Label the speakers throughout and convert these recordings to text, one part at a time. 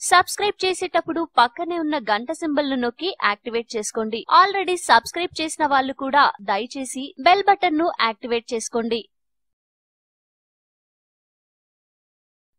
Speaker 1: Subscribe చేసేటప్పుడు పక్కనే ఉన్న గంట సింబల్ ను నొక్కి యాక్టివేట్ చేసుకోండి. ఆల్రెడీ సబ్స్క్రైబ్ చేసిన వాళ్ళు కూడా దయచేసి బెల్ బటన్ ను యాక్టివేట్ చేసుకోండి.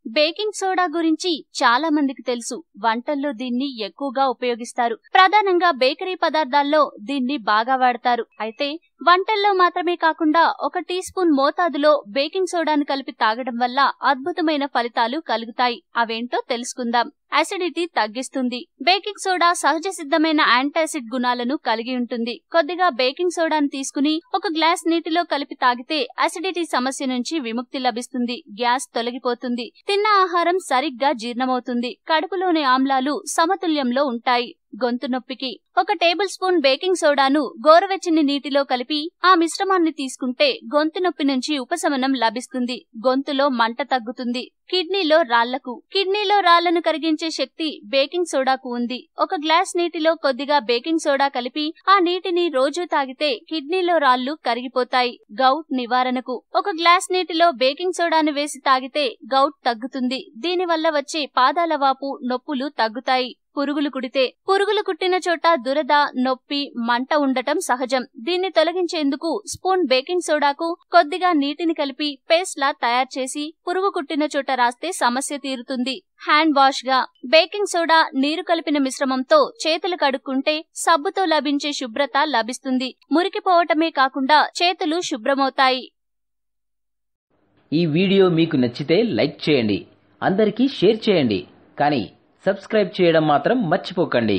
Speaker 1: బేకింగ్ సోడా గురించి చాలా మందికి తెలుసు. వంటల్లో దీన్ని ఎక్కువగా ఉపయోగిస్తారు. ప్రధానంగా బేకరీ పదార్థాల్లో దీన్ని బాగా వాడతారు. అయితే వంటల్లో మాత్రమే కాకుండా 1 టీ స్పూన్ మోతాదులో బేకింగ్ సోడాను కలిపి తాగడం వల్ల అద్భుతమైన ఫలితాలు కలుగుతాయి. అవేంటో తెలుసుకుందాం. అసిడిటీ తగ్గిస్తుంది. బేకింగ్ సోడా సహజ సిద్ధమైన యాంటాసిడ్ గుణాలను కలిగి ఉంటుంది. కొద్దిగా బేకింగ్ సోడాను తీసుకుని 1 గ్లాస్ నీటిలో కలిపి తాగితే అసిడిటీ సమస్య నుంచి విముక్తి లభిస్తుంది. గ్యాస్ తొలగిపోతుంది. తిన్న ఆహారం సరిగ్గా జీర్ణమవుతుంది. కడుపులోని ఆమ్లాలు సమతుల్యంలో ఉంటాయి. గొంతు నొప్పికి 1 టేబుల్ స్పూన్ బేకింగ్ సోడాను గోరువెచ్చని నీటిలో కలిపి ఆ మిశ్రమాన్ని తీసుకుంటే గొంతు నొప్పి నుంచి ఉపశమనం లభిస్తుంది. గొంతులో మంట తగ్గుతుంది. కిడ్నీలో రాళ్లను కరిగించే శక్తి బేకింగ్ సోడాకు ఉంది. 1 గ్లాస్ నీటిలో కొద్దిగా బేకింగ్ సోడా కలిపి ఆ నీటిని రోజూ తాగితే కిడ్నీలో రాళ్లు కరిగిపోతాయి. గౌట్ నివారణకు 1 గ్లాస్ నీటిలో బేకింగ్ సోడాను వేసి తాగితే గౌట్ తగ్గుతుంది. దీనివల్ల వచ్చే పాదాల వాపు, నొప్పులు తగ్గుతాయి. పురుగులు కుట్టిన చోట దురద, నొప్పి, మంట ఉండటం సహజం. దీన్ని తొలగించేందుకు స్పూన్ బేకింగ్ సోడాకు కొద్దిగా నీటిని కలిపి పేస్ట్ లా తయారు చేసి పురుగు కుట్టిన చోట రాస్తే సమస్య తీరుతుంది. హ్యాండ్ వాష్ గా బేకింగ్ సోడా, నీరు కలిపిన మిశ్రమంతో చేతులు కడుక్కుంటే సబ్బుతో లభించే శుభ్రత లభిస్తుంది. మురికిపోవటమే కాకుండా చేతులు శుభ్రమవుతాయి.
Speaker 2: ఈ వీడియో మీకు నచ్చితే లైక్ చేయండి, అందరికీ షేర్ చేయండి, కానీ సబ్స్క్రైబ్ చేయడం మాత్రం మర్చిపోకండి.